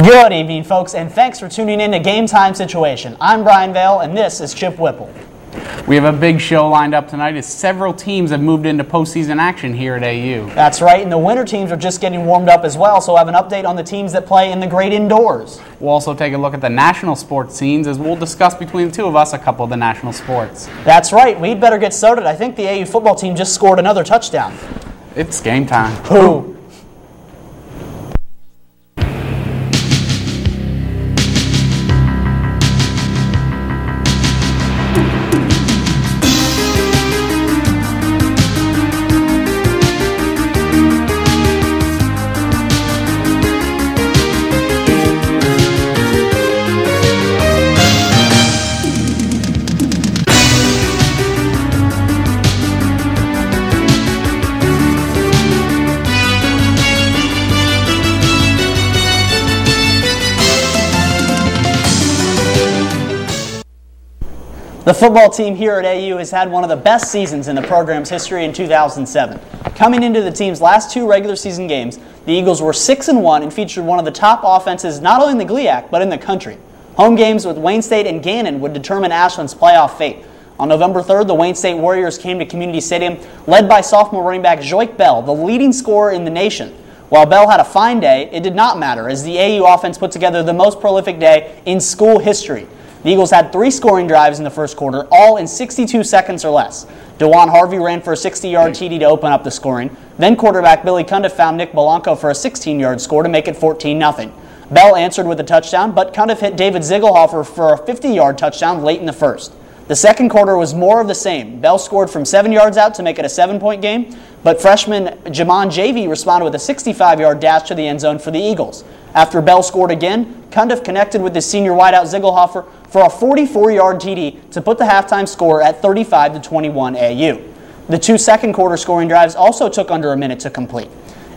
Good evening, folks, and thanks for tuning in to Game Time Situation. I'm Brian Vale, and this is Chip Whipple. We have a big show lined up tonight as several teams have moved into postseason action here at AU. That's right, and the winter teams are just getting warmed up as well, so we'll have an update on the teams that play in the great indoors. We'll also take a look at the national sports scenes as we'll discuss between the two of us a couple of the national sports. That's right, we'd better get started. I think the AU football team just scored another touchdown. It's game time. Who? The football team here at AU has had one of the best seasons in the program's history in 2007. Coming into the team's last two regular season games, the Eagles were 6-1 and featured one of the top offenses not only in the GLIAC, but in the country. Home games with Wayne State and Gannon would determine Ashland's playoff fate. On November 3rd, the Wayne State Warriors came to Community Stadium, led by sophomore running back Joik Bell, the leading scorer in the nation. While Bell had a fine day, it did not matter, as the AU offense put together the most prolific day in school history. The Eagles had 3 scoring drives in the first quarter, all in 62 seconds or less. DeJuan Harvey ran for a 60-yard TD to open up the scoring. Then quarterback Billy Cundiff found Nick Belanco for a 16-yard score to make it 14-0. Bell answered with a touchdown, but Cundiff hit David Ziegelhofer for a 50-yard touchdown late in the first. The second quarter was more of the same. Bell scored from 7 yards out to make it a 7-point game, but freshman Jamon Javy responded with a 65-yard dash to the end zone for the Eagles. After Bell scored again, Cundiff connected with his senior wideout Ziegelhofer for a 44-yard TD to put the halftime score at 35-21 AU. The 2 second quarter scoring drives also took under a minute to complete.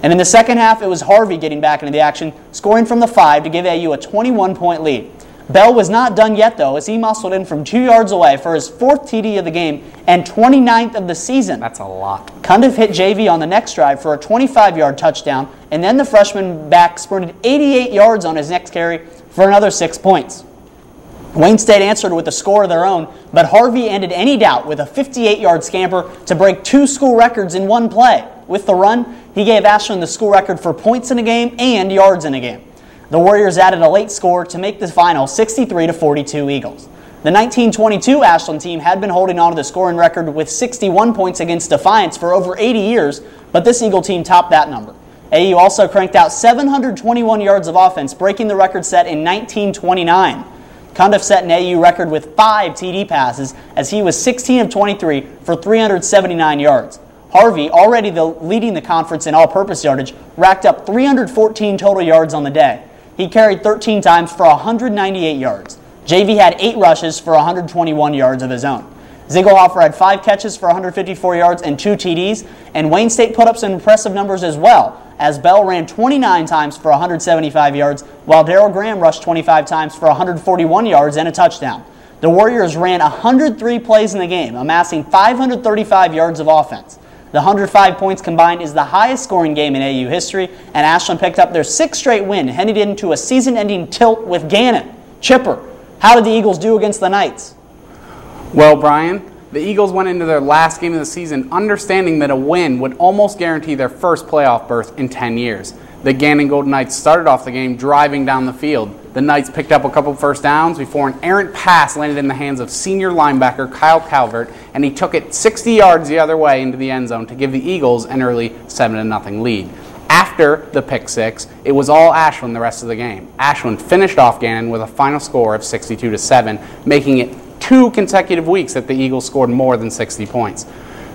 And in the second half, it was Harvey getting back into the action, scoring from the 5 to give AU a 21-point lead. Bell was not done yet, though, as he muscled in from 2 yards away for his 4th TD of the game and 29th of the season. That's a lot. Cundiff hit JV on the next drive for a 25-yard touchdown, and then the freshman back sprinted 88 yards on his next carry for another 6 points. Wayne State answered with a score of their own, but Harvey ended any doubt with a 58-yard scamper to break 2 school records in one play. With the run, he gave Ashland the school record for points in a game and yards in a game. The Warriors added a late score to make the final 63-42 Eagles. The 1922 Ashland team had been holding on to the scoring record with 61 points against Defiance for over 80 years, but this Eagle team topped that number. AU also cranked out 721 yards of offense, breaking the record set in 1929. Cundiff set an AU record with 5 TD passes as he was 16 of 23 for 379 yards. Harvey, already leading the conference in all-purpose yardage, racked up 314 total yards on the day. He carried 13 times for 198 yards. JV had 8 rushes for 121 yards of his own. Ziegelhofer had 5 catches for 154 yards and 2 TDs, and Wayne State put up some impressive numbers as well, as Bell ran 29 times for 175 yards, while Darrell Graham rushed 25 times for 141 yards and a touchdown. The Warriors ran 103 plays in the game, amassing 535 yards of offense. The 105 points combined is the highest scoring game in AU history, and Ashland picked up their 6th straight win, headed into a season-ending tilt with Gannon. Chipper, how did the Eagles do against the Knights? Well, Brian, the Eagles went into their last game of the season understanding that a win would almost guarantee their first playoff berth in 10 years. The Gannon Golden Knights started off the game driving down the field. The Knights picked up a couple first downs before an errant pass landed in the hands of senior linebacker Kyle Calvert, and he took it 60 yards the other way into the end zone to give the Eagles an early 7-0 lead. After the pick six, it was all Ashland the rest of the game. Ashland finished off Gannon with a final score of 62-7, making it 2 consecutive weeks that the Eagles scored more than 60 points.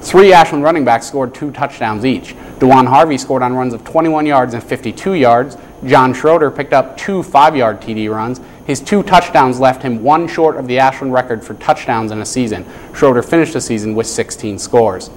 3 Ashland running backs scored 2 touchdowns each. DeJuan Harvey scored on runs of 21 yards and 52 yards. John Schroeder picked up 2 5-yard TD runs. His 2 touchdowns left him 1 short of the Ashland record for touchdowns in a season. Schroeder finished the season with 16 scores.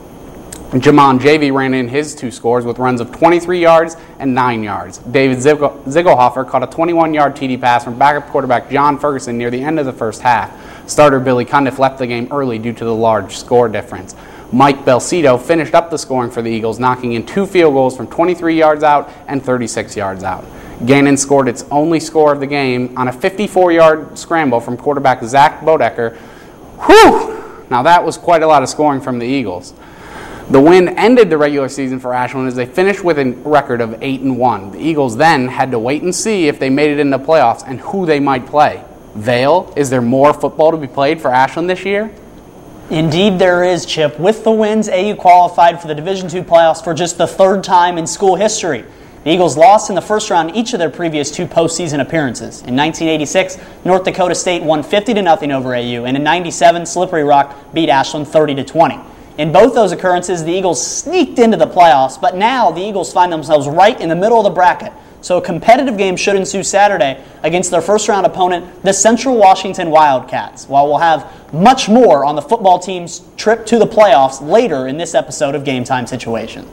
Jamon Javy ran in his 2 scores with runs of 23 yards and 9 yards. David Ziegelhofer caught a 21-yard TD pass from backup quarterback John Ferguson near the end of the first half. Starter Billy Cundiff left the game early due to the large score difference. Mike Belcito finished up the scoring for the Eagles, knocking in 2 field goals from 23 yards out and 36 yards out. Gannon scored its only score of the game on a 54-yard scramble from quarterback Zach Bodecker. Whew! Now that was quite a lot of scoring from the Eagles. The win ended the regular season for Ashland as they finished with a record of 8-1. The Eagles then had to wait and see if they made it into playoffs and who they might play. Vale, is there more football to be played for Ashland this year? Indeed there is, Chip. With the wins, AU qualified for the Division II playoffs for just the third time in school history. The Eagles lost in the first round each of their previous 2 postseason appearances. In 1986, North Dakota State won 50-0 over AU, and in 97, Slippery Rock beat Ashland 30-20. In both those occurrences, the Eagles sneaked into the playoffs, but now the Eagles find themselves right in the middle of the bracket. So a competitive game should ensue Saturday against their first-round opponent, the Central Washington Wildcats, while we'll have much more on the football team's trip to the playoffs later in this episode of Game Time Situation.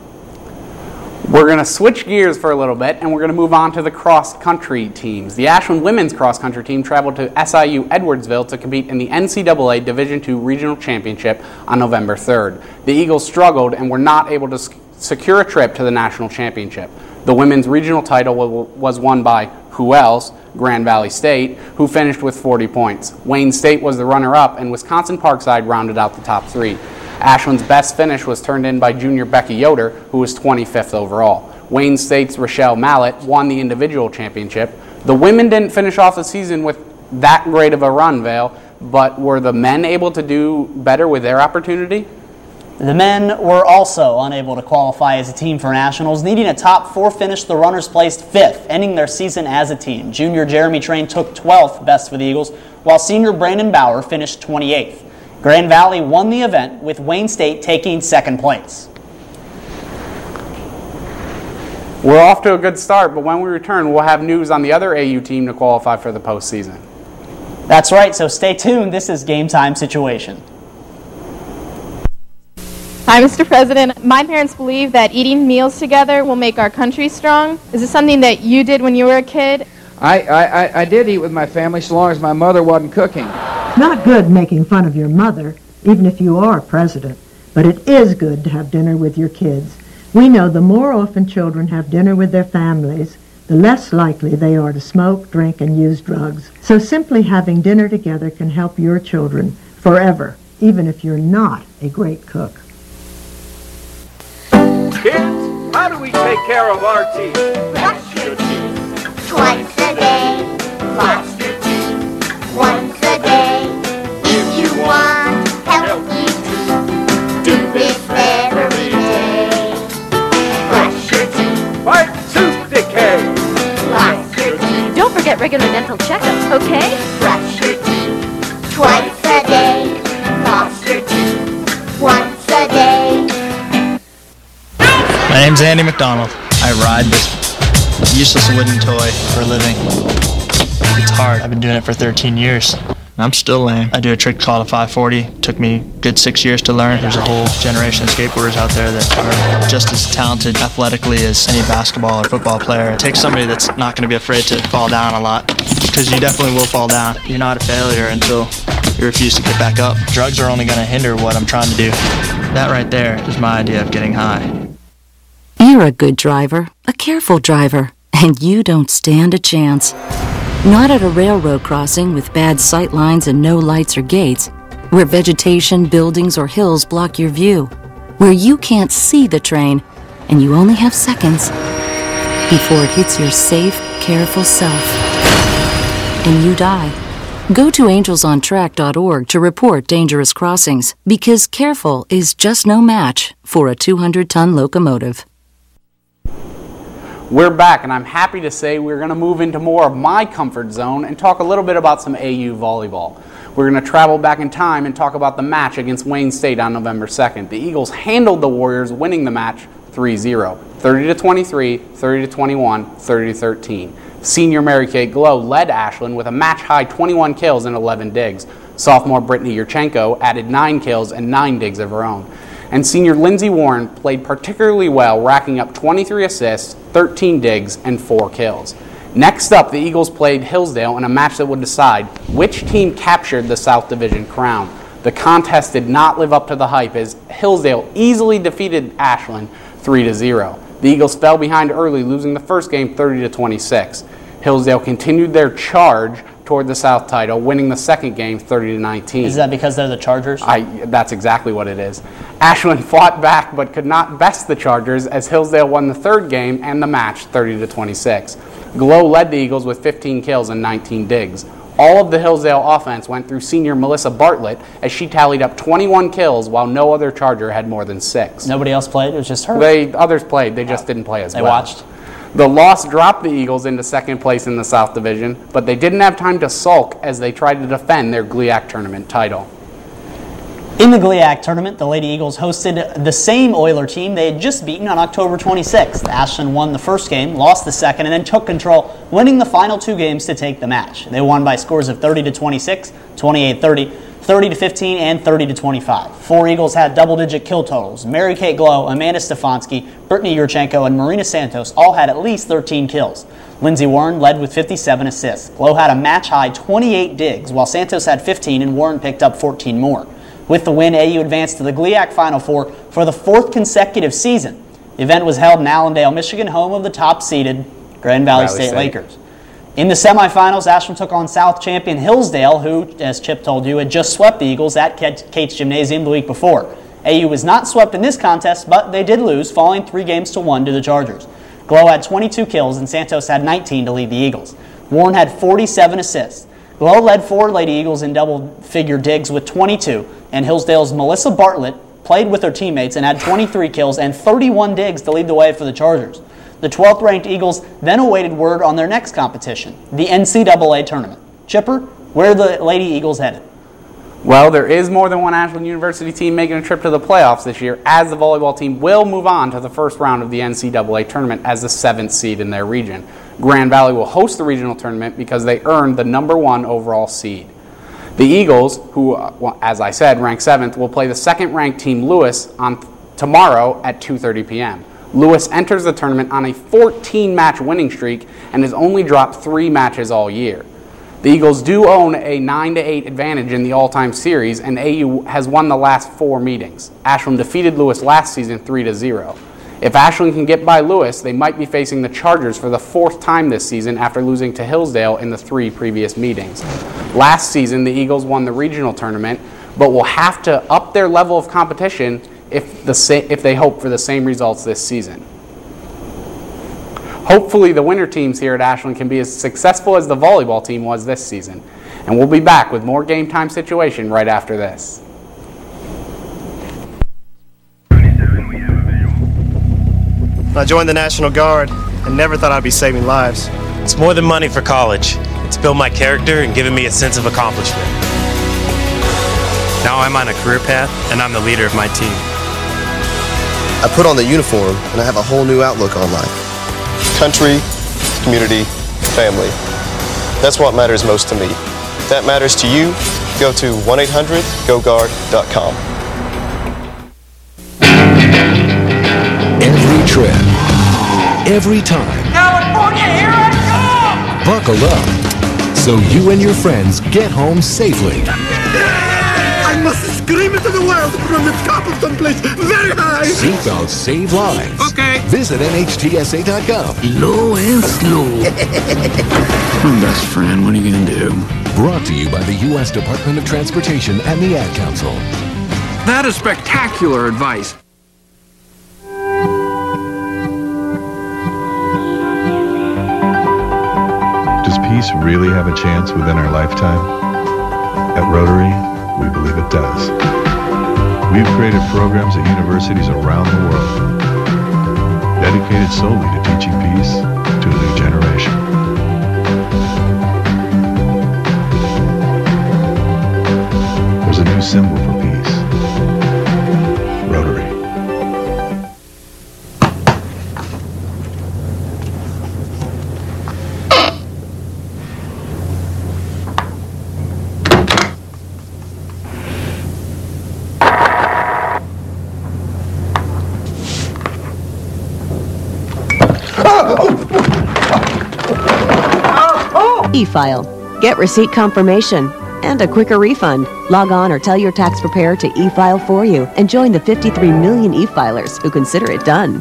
We're going to switch gears for a little bit, and we're going to move on to the cross-country teams. The Ashland women's cross-country team traveled to SIU Edwardsville to compete in the NCAA Division II Regional Championship on November 3rd. The Eagles struggled and were not able to secure a trip to the national championship. The women's regional title was won by who else? Grand Valley State, who finished with 40 points. Wayne State was the runner-up, and Wisconsin Parkside rounded out the top 3. Ashland's best finish was turned in by junior Becky Yoder, who was 25th overall. Wayne State's Rochelle Mallett won the individual championship. The women didn't finish off the season with that great of a run, Vale, but were the men able to do better with their opportunity? The men were also unable to qualify as a team for nationals, needing a top 4 finish. The runners placed 5th, ending their season as a team. Junior Jeremy Train took 12th best for the Eagles, while senior Brandon Bauer finished 28th. Grand Valley won the event, with Wayne State taking 2nd place. We're off to a good start, but when we return, we'll have news on the other AU team to qualify for the postseason. That's right, so stay tuned. This is Game Time Situation. Hi, Mr. President. My parents believe that eating meals together will make our country strong. Is this something that you did when you were a kid? I did eat with my family so long as my mother wasn't cooking. Not good making fun of your mother, even if you are president. But it is good to have dinner with your kids. We know the more often children have dinner with their families, the less likely they are to smoke, drink, and use drugs. So simply having dinner together can help your children forever, even if you're not a great cook. Kids, how do we take care of our teeth? Brush your teeth twice a day. Floss your teeth once a day. If you want healthy teeth, do this every day. Brush your teeth. Fight tooth decay. Floss your teeth. Don't forget regular dental checkups, okay? Brush your teeth twice a day. Floss your teeth once a day. My name's Andy McDonald. I ride this useless wooden toy for a living. It's hard. I've been doing it for 13 years. I'm still lame. I do a trick called a 540. Took me a good 6 years to learn. There's a whole generation of skateboarders out there that are just as talented athletically as any basketball or football player. It takes somebody that's not going to be afraid to fall down a lot, because you definitely will fall down. You're not a failure until you refuse to get back up. Drugs are only going to hinder what I'm trying to do. That right there is my idea of getting high. You're a good driver, a careful driver, and you don't stand a chance. Not at a railroad crossing with bad sight lines and no lights or gates, where vegetation, buildings, or hills block your view, where you can't see the train and you only have seconds before it hits your safe, careful self and you die. Go to angelsontrack.org to report dangerous crossings, because careful is just no match for a 200-ton locomotive. We're back, and I'm happy to say we're going to move into more of my comfort zone and talk a little bit about some AU volleyball. We're going to travel back in time and talk about the match against Wayne State on November 2nd. The Eagles handled the Warriors, winning the match 3-0, 30-23, 30-21, 30-13. Senior Mary Kate Glow led Ashland with a match-high 21 kills and 11 digs. Sophomore Brittany Yurchenko added 9 kills and 9 digs of her own. And senior Lindsay Warren played particularly well, racking up 23 assists, 13 digs, and 4 kills. Next up, the Eagles played Hillsdale in a match that would decide which team captured the South Division crown. The contest did not live up to the hype, as Hillsdale easily defeated Ashland 3-0. The Eagles fell behind early, losing the first game 30-26. Hillsdale continued their charge toward the South title, winning the second game 30-19. Is that because they're the Chargers? That's exactly what it is. Ashland fought back but could not best the Chargers as Hillsdale won the third game and the match 30-26. Glow led the Eagles with 15 kills and 19 digs. All of the Hillsdale offense went through senior Melissa Bartlett as she tallied up 21 kills while no other Charger had more than 6. Nobody else played? It was just her? Others played. They just didn't play as well. They watched? The loss dropped the Eagles into second place in the South Division, but they didn't have time to sulk as they tried to defend their GLIAC tournament title. In the GLIAC tournament, the Lady Eagles hosted the same Oiler team they had just beaten on October 26th. Ashland won the first game, lost the second, and then took control, winning the final 2 games to take the match. They won by scores of 30-26, 28-30, 30-15, and 30-25. 4 Eagles had double-digit kill totals. Mary Kate Glow, Amanda Stefanski, Brittany Yurchenko, and Marina Santos all had at least 13 kills. Lindsay Warren led with 57 assists. Glow had a match-high 28 digs, while Santos had 15 and Warren picked up 14 more. With the win, AU advanced to the GLIAC Final Four for the 4th consecutive season. The event was held in Allendale, Michigan, home of the top-seeded Grand Valley State Lakers. In the semifinals, Ashland took on South champion Hillsdale, who, as Chip told you, had just swept the Eagles at Cates Gymnasium the week before. AU was not swept in this contest, but they did lose, falling 3-1 to the Chargers. Glow had 22 kills, and Santos had 19 to lead the Eagles. Warren had 47 assists. Glow led 4 Lady Eagles in double-figure digs with 22, and Hillsdale's Melissa Bartlett played with her teammates and had 23 kills and 31 digs to lead the way for the Chargers. The 12th-ranked Eagles then awaited word on their next competition, the NCAA tournament. Chipper, where are the Lady Eagles headed? Well, there is more than one Ashland University team making a trip to the playoffs this year, as the volleyball team will move on to the first round of the NCAA tournament as the 7th seed in their region. Grand Valley will host the regional tournament because they earned the #1 overall seed. The Eagles, who, as I said, ranked 7th, will play the second-ranked team Lewis on tomorrow at 2:30 p.m. Lewis enters the tournament on a 14-match winning streak and has only dropped 3 matches all year. The Eagles do own a 9-8 advantage in the all-time series, and AU has won the last 4 meetings. Ashland defeated Lewis last season 3-0. If Ashland can get by Lewis, they might be facing the Chargers for the 4th time this season after losing to Hillsdale in the 3 previous meetings. Last season, the Eagles won the regional tournament, but will have to up their level of competition if they hope for the same results this season. Hopefully, the winter teams here at Ashland can be as successful as the volleyball team was this season. And we'll be back with more Game Time Situation right after this. I joined the National Guard and never thought I'd be saving lives. It's more than money for college. It's built my character and given me a sense of accomplishment. Now I'm on a career path and I'm the leader of my team. I put on the uniform and I have a whole new outlook on life. Country, community, family. That's what matters most to me. If that matters to you, go to 1-800-GO-GUARD.com. Every trip, every time. California, here I come! Buckle up so you and your friends get home safely. I must scream into the world from the top of some place very high. Seatbelts save lives. Okay. Visit NHTSA.gov. Low and slow. Best friend, what are you going to do? Brought to you by the U.S. Department of Transportation and the Ad Council. That is spectacular advice. Does peace really have a chance within our lifetime? At Rotary, we believe it does. We've created programs at universities around the world dedicated solely to teaching peace to a new generation. There's a new symbol for peace. Rotary. E-File. Get receipt confirmation and a quicker refund. Log on or tell your tax preparer to e-file for you and join the 53 million e-filers who consider it done.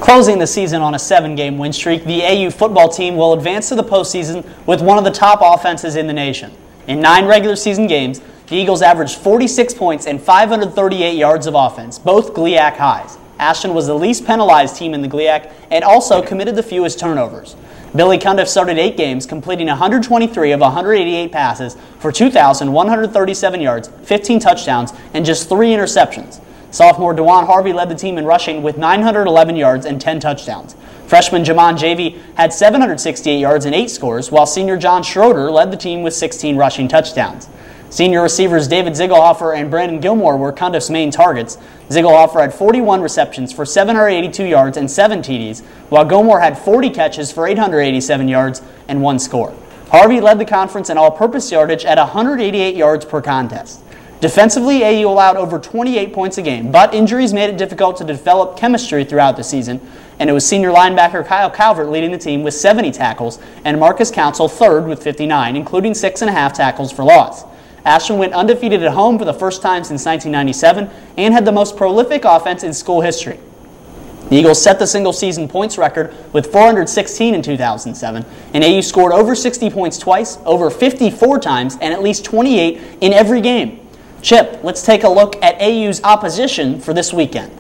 Closing the season on a 7-game win streak, the AU football team will advance to the postseason with one of the top offenses in the nation. In 9 regular season games, the Eagles averaged 46 points and 538 yards of offense, both GLIAC highs. Ashland was the least penalized team in the GLIAC and also committed the fewest turnovers. Billy Cundiff started 8 games, completing 123 of 188 passes for 2,137 yards, 15 touchdowns, and just 3 interceptions. Sophomore DeJuan Harvey led the team in rushing with 911 yards and 10 touchdowns. Freshman Jamon Javy had 768 yards and 8 scores, while senior John Schroeder led the team with 16 rushing touchdowns. Senior receivers David Ziegelhofer and Brandon Gilmore were Cundiff's main targets. Ziegelhofer had 41 receptions for 782 yards and 7 TDs, while Gilmore had 40 catches for 887 yards and 1 score. Harvey led the conference in all-purpose yardage at 188 yards per contest. Defensively, AU allowed over 28 points a game, but injuries made it difficult to develop chemistry throughout the season, and it was senior linebacker Kyle Calvert leading the team with 70 tackles and Marcus Council third with 59, including 6.5 tackles for loss. Ashland went undefeated at home for the first time since 1997 and had the most prolific offense in school history. The Eagles set the single-season points record with 416 in 2007, and AU scored over 60 points twice, over 54 times, and at least 28 in every game. Chip, let's take a look at AU's opposition for this weekend.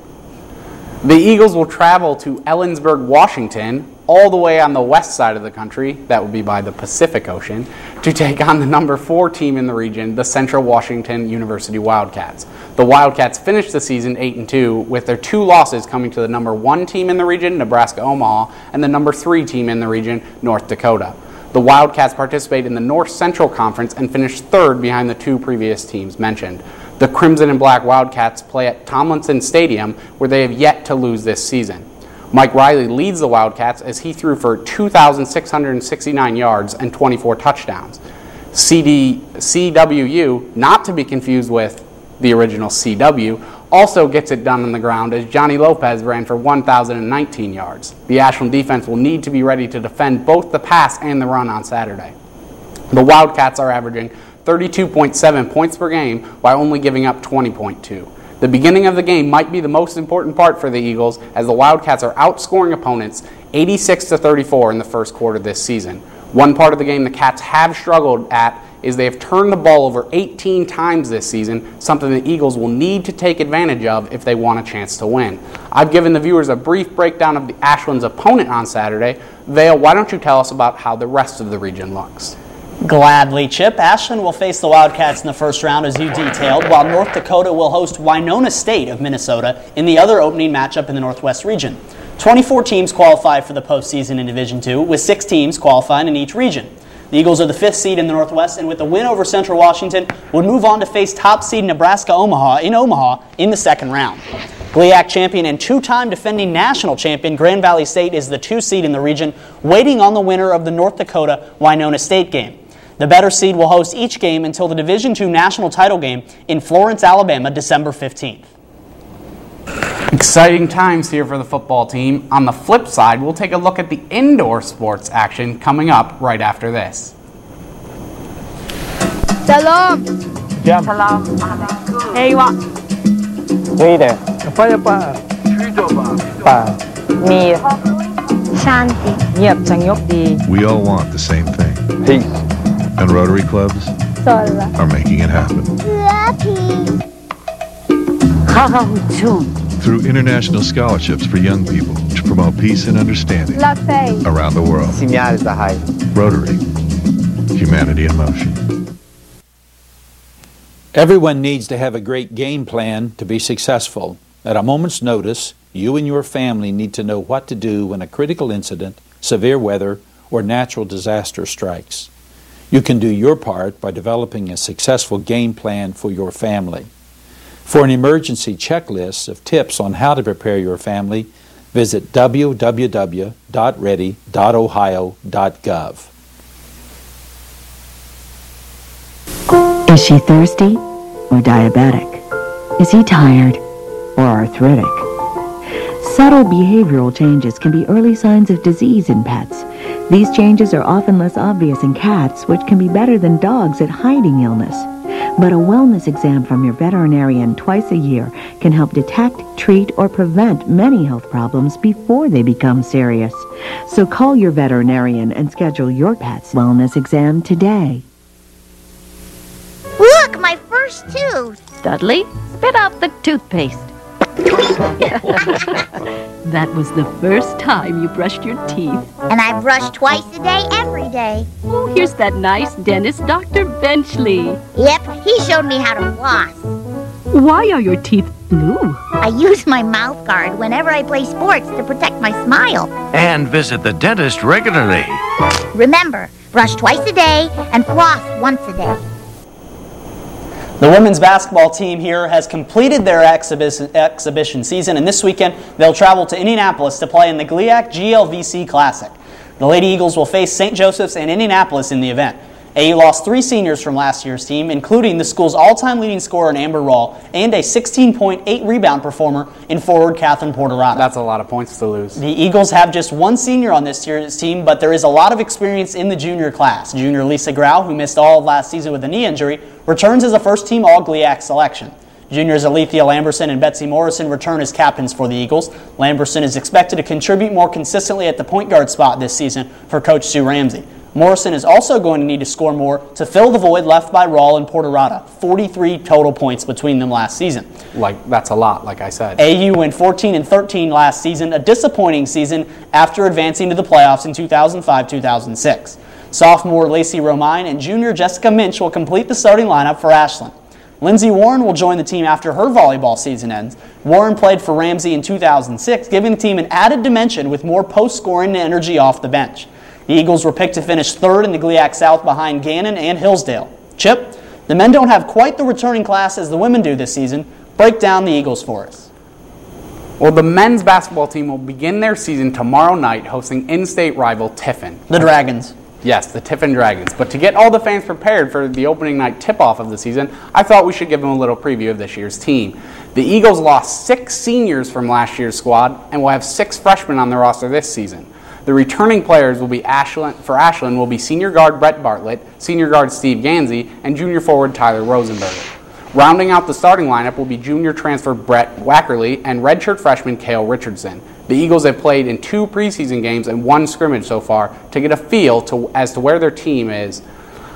The Eagles will travel to Ellensburg, Washington, all the way on the west side of the country, that would be by the Pacific Ocean, to take on the number 4 team in the region, the Central Washington University Wildcats. The Wildcats finished the season 8-2, with their 2 losses coming to the number 1 team in the region, Nebraska-Omaha, and the number 3 team in the region, North Dakota. The Wildcats participate in the North Central Conference and finished 3rd behind the 2 previous teams mentioned. The Crimson and Black Wildcats play at Tomlinson Stadium, where they have yet to lose this season. Mike Riley leads the Wildcats as he threw for 2,669 yards and 24 touchdowns. CWU, not to be confused with the original CW, also gets it done on the ground as Johnny Lopez ran for 1,019 yards. The Ashland defense will need to be ready to defend both the pass and the run on Saturday. The Wildcats are averaging 32.7 points per game while only giving up 20.2. The beginning of the game might be the most important part for the Eagles as the Wildcats are outscoring opponents 86-34 in the first quarter this season. One part of the game the Cats have struggled at is they have turned the ball over 18 times this season, something the Eagles will need to take advantage of if they want a chance to win. I've given the viewers a brief breakdown of the Ashland's opponent on Saturday. Vale, why don't you tell us about how the rest of the region looks? Gladly, Chip. Ashland will face the Wildcats in the first round, as you detailed, while North Dakota will host Winona State of Minnesota in the other opening matchup in the Northwest region. 24 teams qualify for the postseason in Division II, with 6 teams qualifying in each region. The Eagles are the 5th seed in the Northwest, and with a win over Central Washington, would move on to face top seed Nebraska-Omaha in the second round. GLIAC champion and 2-time defending national champion Grand Valley State is the 2 seed in the region, waiting on the winner of the North Dakota-Winona State game. The better seed will host each game until the Division II national title game in Florence, Alabama, December 15th. Exciting times here for the football team. On the flip side, we'll take a look at the indoor sports action coming up right after this. Shalom. Jam. Salam. Hewa. Ride. Apa ya Pak? Pak. Mir. Shanti. Yep, Changyok di. We all want the same thing. Peace. And Rotary clubs Sola. are making it happen. Happy. Through international scholarships for young people to promote peace and understanding La Fe. around the world. Rotary. Humanity in motion. Everyone needs to have a great game plan to be successful. At a moment's notice, you and your family need to know what to do when a critical incident, severe weather, or natural disaster strikes. You can do your part by developing a successful game plan for your family. For an emergency checklist of tips on how to prepare your family, visit www.ready.ohio.gov. Is she thirsty or diabetic? Is he tired or arthritic? Subtle behavioral changes can be early signs of disease in pets. These changes are often less obvious in cats, which can be better than dogs at hiding illness. But a wellness exam from your veterinarian twice a year can help detect, treat, or prevent many health problems before they become serious. So call your veterinarian and schedule your pet's wellness exam today. Look, my first tooth. Dudley, spit out the toothpaste. That was the first time you brushed your teeth. And I brush twice a day, every day. Oh, here's that nice dentist, Dr. Benchley. Yep, he showed me how to floss. Why are your teeth blue? I use my mouth guard whenever I play sports to protect my smile. And visit the dentist regularly. Remember, brush twice a day and floss once a day. The women's basketball team here has completed their exhibition season, and this weekend they'll travel to Indianapolis to play in the GLIAC GLVC Classic. The Lady Eagles will face St. Joseph's and Indianapolis in the event. AU lost 3 seniors from last year's team, including the school's all-time leading scorer in Amber Rawl and a 16.8 rebound performer in forward Catherine Porterada. That's a lot of points to lose. The Eagles have just 1 senior on this year's team, but there is a lot of experience in the junior class. Junior Lisa Grau, who missed all of last season with a knee injury, returns as a first-team All-GLIAC selection. Juniors Alethea Lamberson and Betsy Morrison return as captains for the Eagles. Lamberson is expected to contribute more consistently at the point guard spot this season for Coach Sue Ramsey. Morrison is also going to need to score more to fill the void left by Rawl and Porterada. 43 total points between them last season. That's a lot, like I said. AU went 14-13 last season, a disappointing season after advancing to the playoffs in 2005-2006. Sophomore Lacey Romine and junior Jessica Minch will complete the starting lineup for Ashland. Lindsay Warren will join the team after her volleyball season ends. Warren played for Ramsey in 2006, giving the team an added dimension with more post-scoring and energy off the bench. The Eagles were picked to finish 3rd in the GLIAC South behind Gannon and Hillsdale. Chip, the men don't have quite the returning class as the women do this season. Break down the Eagles for us. Well, the men's basketball team will begin their season tomorrow night hosting in-state rival Tiffin. The Dragons. Yes, the Tiffin Dragons. But to get all the fans prepared for the opening night tip-off of the season, I thought we should give them a little preview of this year's team. The Eagles lost 6 seniors from last year's squad and will have 6 freshmen on the roster this season. The returning players will be Ashland will be senior guard Brett Bartlett, senior guard Steve Gansey, and junior forward Tyler Rosenberger. Rounding out the starting lineup will be junior transfer Brett Wackerly and redshirt freshman Cale Richardson. The Eagles have played in 2 preseason games and 1 scrimmage so far to get a feel as to where their team is.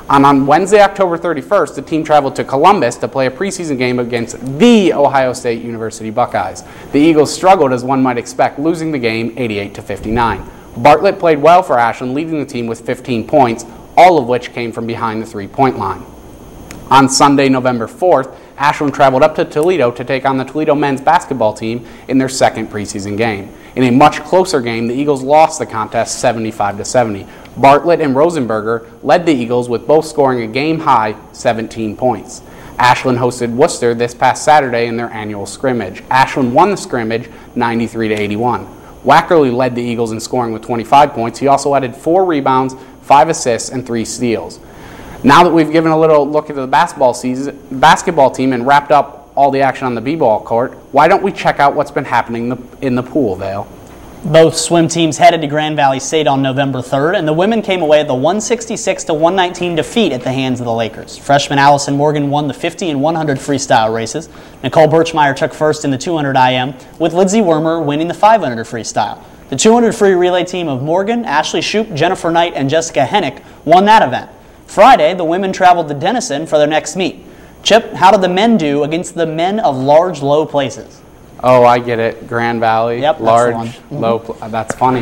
On Wednesday, October 31st, the team traveled to Columbus to play a preseason game against the Ohio State University Buckeyes. The Eagles struggled, as one might expect, losing the game 88-59. Bartlett played well for Ashland, leading the team with 15 points, all of which came from behind the 3-point line. On Sunday, November 4th, Ashland traveled up to Toledo to take on the Toledo men's basketball team in their 2nd preseason game. In a much closer game, the Eagles lost the contest 75-70. Bartlett and Rosenberger led the Eagles with both scoring a game-high 17 points. Ashland hosted Worcester this past Saturday in their annual scrimmage. Ashland won the scrimmage 93-81. Wackerly led the Eagles in scoring with 25 points. He also added 4 rebounds, 5 assists, and 3 steals. Now that we've given a little look at the basketball team and wrapped up all the action on the b-ball court, why don't we check out what's been happening in the pool, Vale? Both swim teams headed to Grand Valley State on November 3rd, and the women came away with a 166-119 defeat at the hands of the Lakers. Freshman Allison Morgan won the 50 and 100 freestyle races. Nicole Birchmeyer took first in the 200 IM, with Lindsay Wormer winning the 500 freestyle. The 200 free relay team of Morgan, Ashley Shoup, Jennifer Knight, and Jessica Hennick won that event. Friday, the women traveled to Denison for their next meet. Chip, how did the men do against the men of large, low places? Oh, I get it. Grand Valley, yep, large, low. That's funny.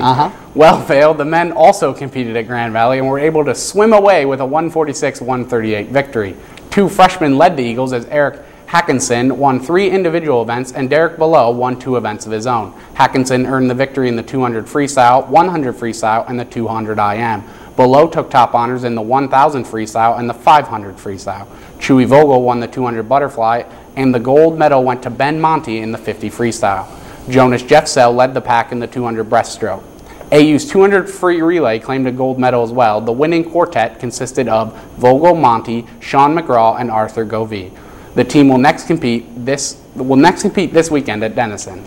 Well, Vale, the men also competed at Grand Valley and were able to swim away with a 146-138 victory. 2 freshmen led the Eagles as Eric Hackinson won 3 individual events and Derek Below won 2 events of his own. Hackinson earned the victory in the 200 freestyle, 100 freestyle, and the 200 IM. Below took top honors in the 1,000 freestyle and the 500 freestyle. Chewy Vogel won the 200 butterfly, and the gold medal went to Ben Monty in the 50 freestyle. Jonas Jeffsell led the pack in the 200 breaststroke. AU's 200 free relay claimed a gold medal as well. The winning quartet consisted of Vogel, Monty, Sean McGraw, and Arthur Govee. The team will next compete this weekend at Denison.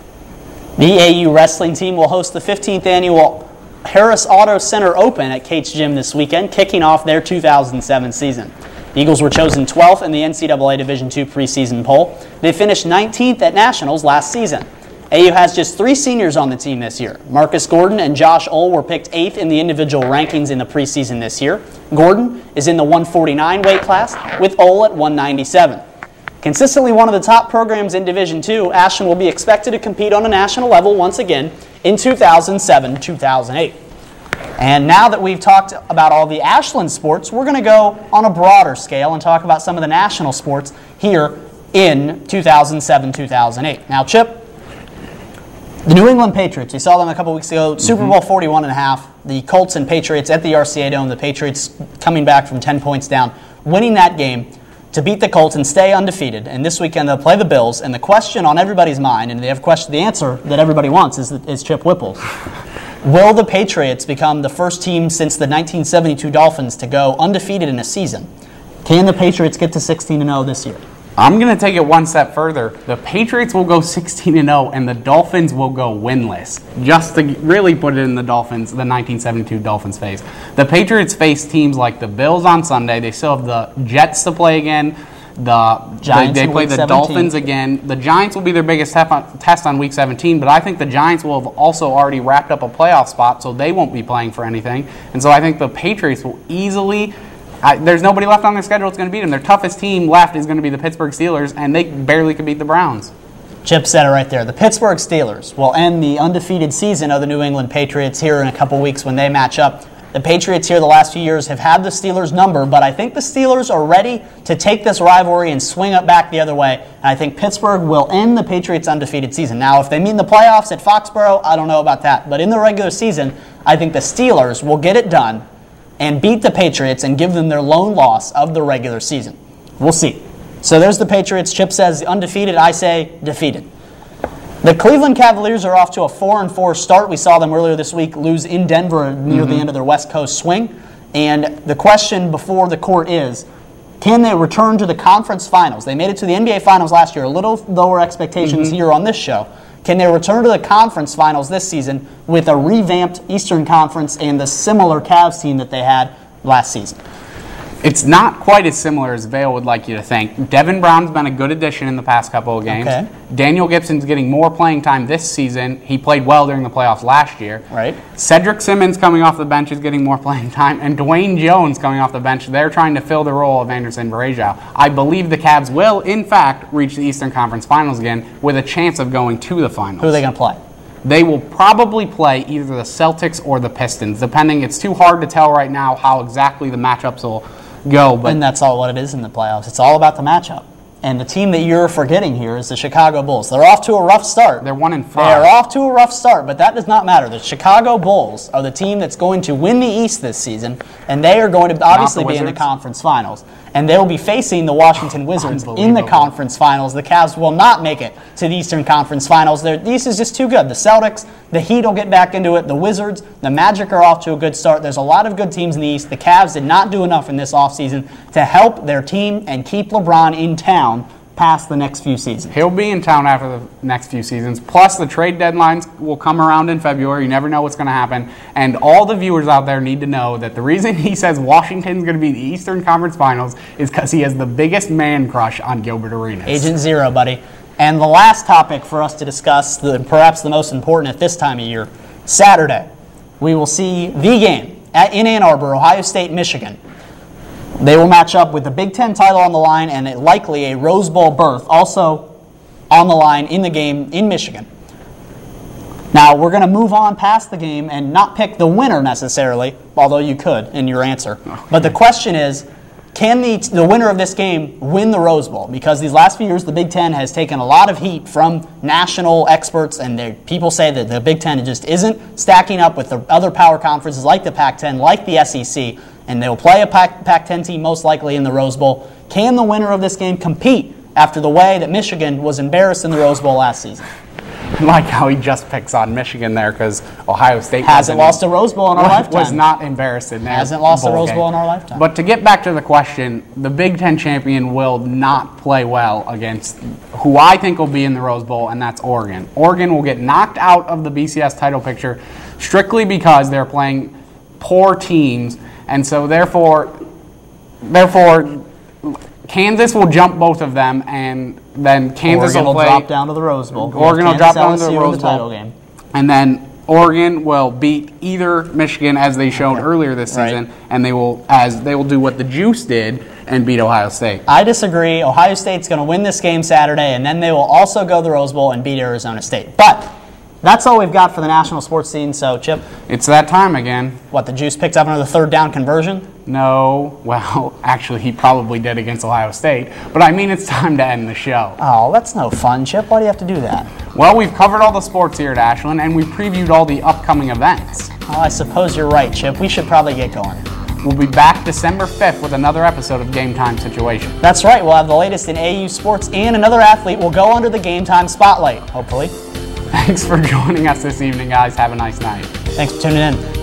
The AU wrestling team will host the 15th annual Harris Auto Center Open at Cates Gym this weekend, kicking off their 2007 season. The Eagles were chosen 12th in the NCAA Division II preseason poll. They finished 19th at Nationals last season. AU has just 3 seniors on the team this year. Marcus Gordon and Josh Ohl were picked 8th in the individual rankings in the preseason this year. Gordon is in the 149 weight class, with Ohl at 197. Consistently one of the top programs in Division II, Ashland will be expected to compete on a national level once again in 2007-2008. And now that we've talked about all the Ashland sports, we're going to go on a broader scale and talk about some of the national sports here in 2007-2008. Now, Chip, the New England Patriots, we saw them a couple weeks ago, Super Bowl 41.5, the Colts and Patriots at the RCA Dome, the Patriots coming back from 10 points down, winning that game to beat the Colts and stay undefeated. And this weekend they'll play the Bills, and the question on everybody's mind, and they have the answer that everybody wants is Chip Whipple's. Will the Patriots become the first team since the 1972 Dolphins to go undefeated in a season? Can the Patriots get to 16-0 this year? I'm going to take it one step further. The Patriots will go 16-0 and the Dolphins will go winless. Just to really put it in the 1972 Dolphins face. The Patriots face teams like the Bills on Sunday. They still have the Jets to play again. They play the Dolphins again. The Giants will be their biggest test on Week 17, but I think the Giants will have also already wrapped up a playoff spot, so they won't be playing for anything. And so I think the Patriots will easily... there's nobody left on their schedule that's going to beat them. Their toughest team left is going to be the Pittsburgh Steelers, and they barely could beat the Browns. Chip said it right there. The Pittsburgh Steelers will end the undefeated season of the New England Patriots here in a couple weeks when they match up. The Patriots here the last few years have had the Steelers' number, but I think the Steelers are ready to take this rivalry and swing it back the other way. And I think Pittsburgh will end the Patriots' undefeated season. Now, if they mean the playoffs at Foxborough, I don't know about that. But in the regular season, I think the Steelers will get it done and beat the Patriots and give them their lone loss of the regular season. We'll see. So there's the Patriots. Chip says undefeated. I say defeated. The Cleveland Cavaliers are off to a 4-4 start. We saw them earlier this week lose in Denver near the end of their West Coast swing. And the question before the court is, can they return to the conference finals? They made it to the NBA Finals last year, a little lower expectations here on this show. Can they return to the conference finals this season with a revamped Eastern Conference and the similar Cavs team that they had last season? It's not quite as similar as Vail would like you to think. Devin Brown's been a good addition in the past couple of games. Okay. Daniel Gibson's getting more playing time this season. He played well during the playoffs last year. Right. Cedric Simmons coming off the bench is getting more playing time. And Dwayne Jones coming off the bench. They're trying to fill the role of Anderson Varejao. I believe the Cavs will, in fact, reach the Eastern Conference Finals again with a chance of going to the finals. Who are they going to play? They will probably play either the Celtics or the Pistons, depending. It's too hard to tell right now how exactly the matchups will go. But and that's all what it is in the playoffs. It's all about the matchup. And the team that you're forgetting here is the Chicago Bulls. They're off to a rough start. They're 1-5. They are off to a rough start, but that does not matter. The Chicago Bulls are the team that's going to win the East this season, and they are going to obviously be in the conference finals. And they will be facing the Washington Wizards in the conference finals. The Cavs will not make it to the Eastern Conference Finals. The East is just too good. The Celtics, the Heat will get back into it. The Wizards, the Magic are off to a good start. There's a lot of good teams in the East. The Cavs did not do enough in this offseason to help their team and keep LeBron in town past the next few seasons. He'll be in town after the next few seasons. Plus, the trade deadlines will come around in February. You never know what's going to happen. And all the viewers out there need to know that the reason he says Washington's going to be in the Eastern Conference Finals is because he has the biggest man crush on Gilbert Arenas. Agent Zero, buddy. And the last topic for us to discuss, perhaps the most important at this time of year, Saturday, we will see the game in Ann Arbor, Ohio State, Michigan. They will match up with the Big Ten title on the line and likely a Rose Bowl berth also on the line in the game in Michigan. Now, we're going to move on past the game and not pick the winner necessarily, although you could in your answer. But the question is, can the winner of this game win the Rose Bowl? Because these last few years, the Big Ten has taken a lot of heat from national experts, and people say that the Big Ten just isn't stacking up with the other power conferences like the Pac-10, like the SEC, and they will play a Pac-10 team most likely in the Rose Bowl. Can the winner of this game compete after the way that Michigan was embarrassed in the Rose Bowl last season? I like how he just picks on Michigan there because Ohio State hasn't lost a Rose Bowl in our lifetime. Was not embarrassed in there. Hasn't lost a Rose Bowl in our lifetime. But to get back to the question, the Big Ten champion will not play well against who I think will be in the Rose Bowl, and that's Oregon. Oregon will get knocked out of the BCS title picture strictly because they're playing poor teams, and so therefore Kansas will jump both of them, and then Kansas Oregon will play. drop down to the Rose Bowl. Oregon will drop down to the Rose title Bowl. game. And then Oregon will beat either Michigan, as they showed earlier this season, and they will do what the Juice did and beat Ohio State. I disagree. Ohio State's going to win this game Saturday, and then they will also go to the Rose Bowl and beat Arizona State. But that's all we've got for the national sports scene. So, Chip, it's that time again. What, the Juice picked up another third down conversion? No. Well, actually, he probably did against Ohio State. But I mean, it's time to end the show. Oh, that's no fun, Chip. Why do you have to do that? Well, we've covered all the sports here at Ashland, and we previewed all the upcoming events. Oh, I suppose you're right, Chip. We should probably get going. We'll be back December 5th with another episode of Game Time Situation. That's right. We'll have the latest in AU sports, and another athlete will go under the Game Time spotlight, hopefully. Thanks for joining us this evening, guys. Have a nice night. Thanks for tuning in.